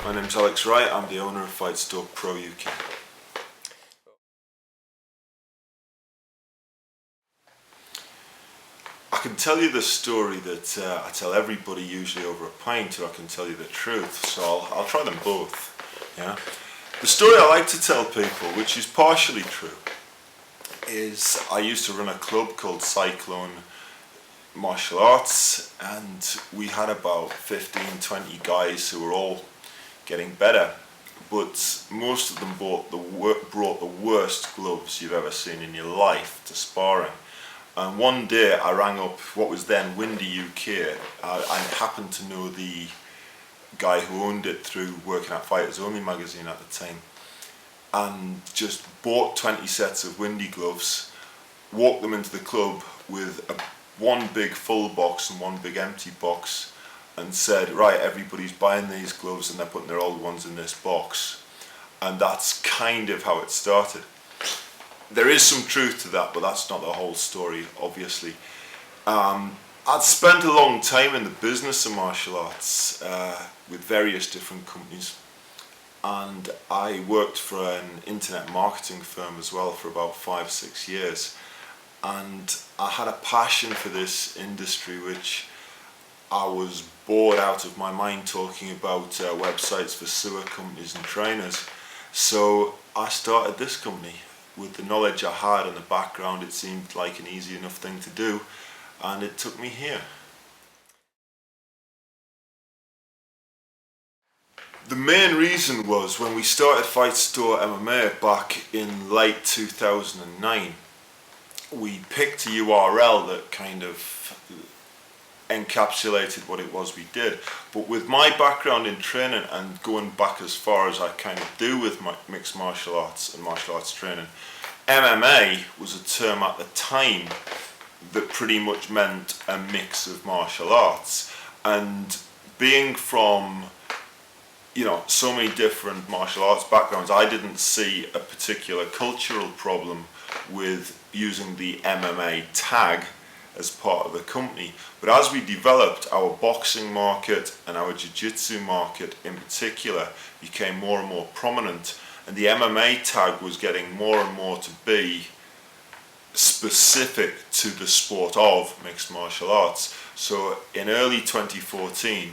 My name's Alex Wright, I'm the owner of FightstorePro UK. I can tell you the story that I tell everybody usually over a pint, or I can tell you the truth, so I'll try them both. Yeah. The story I like to tell people, which is partially true, is I used to run a club called Cyclone Martial Arts, and we had about 15-20 guys who were all getting better, but most of them brought the worst gloves you've ever seen in your life to sparring. And one day I rang up what was then Windy UK. I happened to know the guy who owned it through working at Fighters Only magazine at the time, and just bought 20 sets of Windy gloves, walked them into the club with one big full box and one big empty box, and said, right, everybody's buying these gloves and they're putting their old ones in this box. And that's kind of how it started. There is some truth to that, but that's not the whole story, obviously. I'd spent a long time in the business of martial arts with various different companies, and I worked for an internet marketing firm as well for about 5-6 years, and I had a passion for this industry, which I was bored out of my mind talking about websites for sewer companies and trainers. So I started this company. With the knowledge I had and the background, it seemed like an easy enough thing to do, and it took me here. The main reason was when we started Fight Store MMA back in late 2009, we picked a URL that kind of encapsulated what it was we did. But with my background in training and going back as far as I kind of do with my mixed martial arts and martial arts training, MMA was a term at the time that pretty much meant a mix of martial arts. And being from, so many different martial arts backgrounds, I didn't see a particular cultural problem with using the MMA tag as part of the company. But as we developed, our boxing market and our jiu-jitsu market in particular became more and more prominent, and the MMA tag was getting more and more to be specific to the sport of mixed martial arts. So in early 2014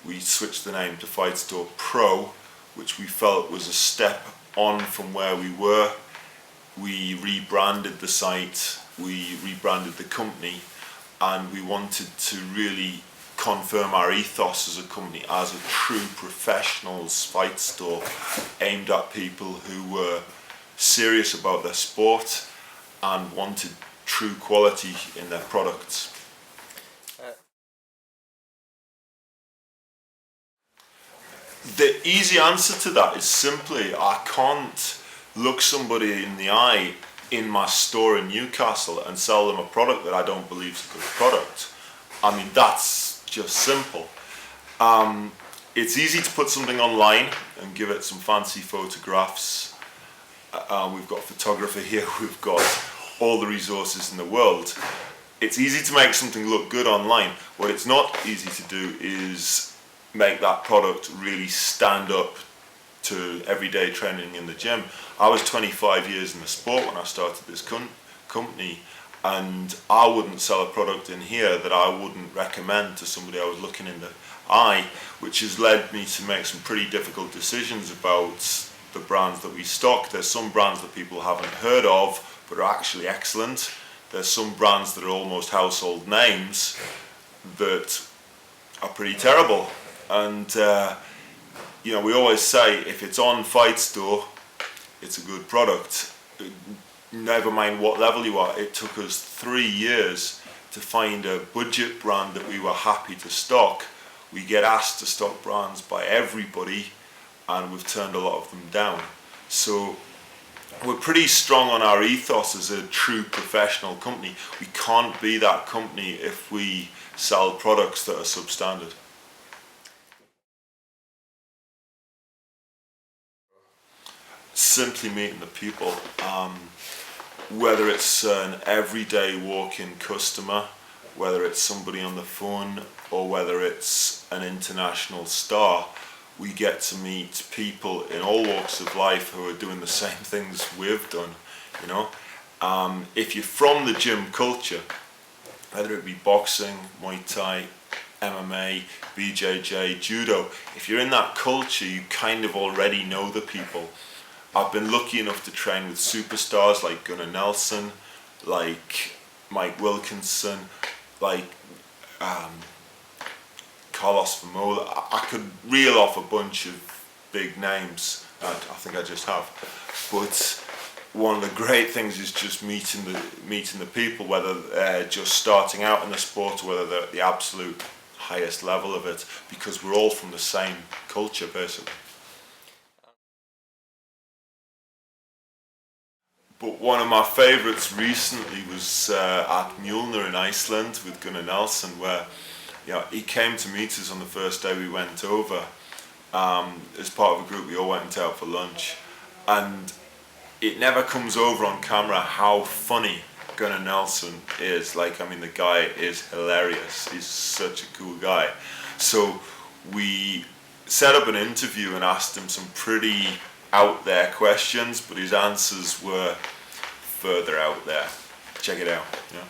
we switched the name to FightstorePro, which we felt was a step on from where we were. We rebranded the site, we rebranded the company, and we wanted to really confirm our ethos as a company as a true professionals fight store aimed at people who were serious about their sport and wanted true quality in their products. The easy answer to that is simply, I can't look somebody in the eye in my store in Newcastle and sell them a product that I don't believe is a good product. I mean, that's just simple. It's easy to put something online and give it some fancy photographs. We've got a photographer here, we've got all the resources in the world. It's easy to make something look good online. What it's not easy to do is make that product really stand up to everyday training in the gym. I was 25 years in the sport when I started this company, and I wouldn't sell a product in here that I wouldn't recommend to somebody I was looking in the eye, which has led me to make some pretty difficult decisions about the brands that we stock. There's some brands that people haven't heard of but are actually excellent. There's some brands that are almost household names that are pretty terrible. And we always say, if it's on Fight Store, it's a good product. Never mind what level you are. It took us 3 years to find a budget brand that we were happy to stock. We get asked to stock brands by everybody, and we've turned a lot of them down. So we're pretty strong on our ethos as a true professional company. We can't be that company if we sell products that are substandard. Simply meeting the people, whether it's an everyday walk-in customer, whether it's somebody on the phone, or whether it's an international star. we get to meet people in all walks of life who are doing the same things we've done, you know. If you're from the gym culture, whether it be boxing, Muay Thai, MMA, BJJ, judo, if you're in that culture, you kind of already know the people. I've been lucky enough to train with superstars like Gunnar Nelson, like Mike Wilkinson, like Carlos Famola. I could reel off a bunch of big names. I think I just have. But one of the great things is just meeting the people, whether they're just starting out in the sport or whether they're at the absolute highest level of it, because we're all from the same culture, basically. But one of my favourites recently was at Mjolnir in Iceland with Gunnar Nelson, where he came to meet us on the first day we went over. As part of a group, we all went out for lunch, and it never comes over on camera how funny Gunnar Nelson is. Like, I mean, the guy is hilarious. He's such a cool guy. So we set up an interview and asked him some pretty out there questions, but his answers were further out there. Check it out. Yeah.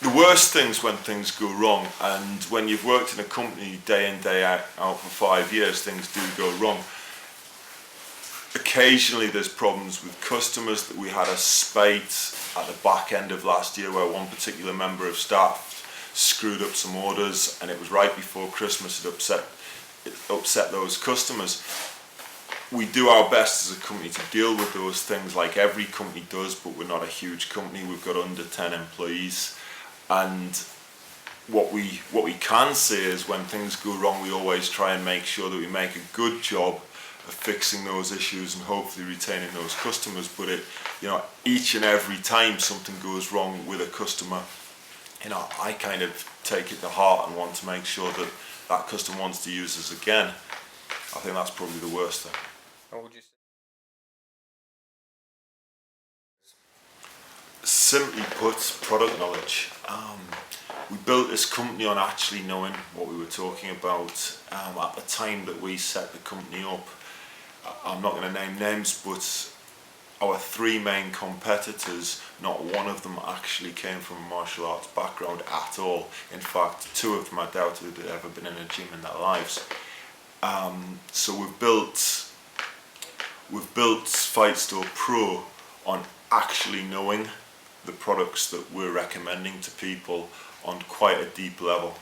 The worst things when things go wrong, and when you've worked in a company day in, day out for 5 years, things do go wrong. Occasionally there's problems with customers. That we had a spate at the back end of last year where one particular member of staff screwed up some orders, and it was right before Christmas. It upset those customers. We do our best as a company to deal with those things, like every company does, but we're not a huge company. We've got under 10 employees. And what we can say is when things go wrong, we always try and make sure that we make a good job of fixing those issues and hopefully retaining those customers. But each and every time something goes wrong with a customer, I kind of take it to heart and want to make sure that that customer wants to use us again. I think that's probably the worst thing. What would you say? Simply put, product knowledge. We built this company on actually knowing what we were talking about. At the time that we set the company up, I'm not going to name names, but our 3 main competitors, not one of them actually came from a martial arts background at all. In fact, 2 of them, I doubt if they'd ever been in a gym in their lives. So we've built FightstorePro on actually knowing the products that we're recommending to people on quite a deep level.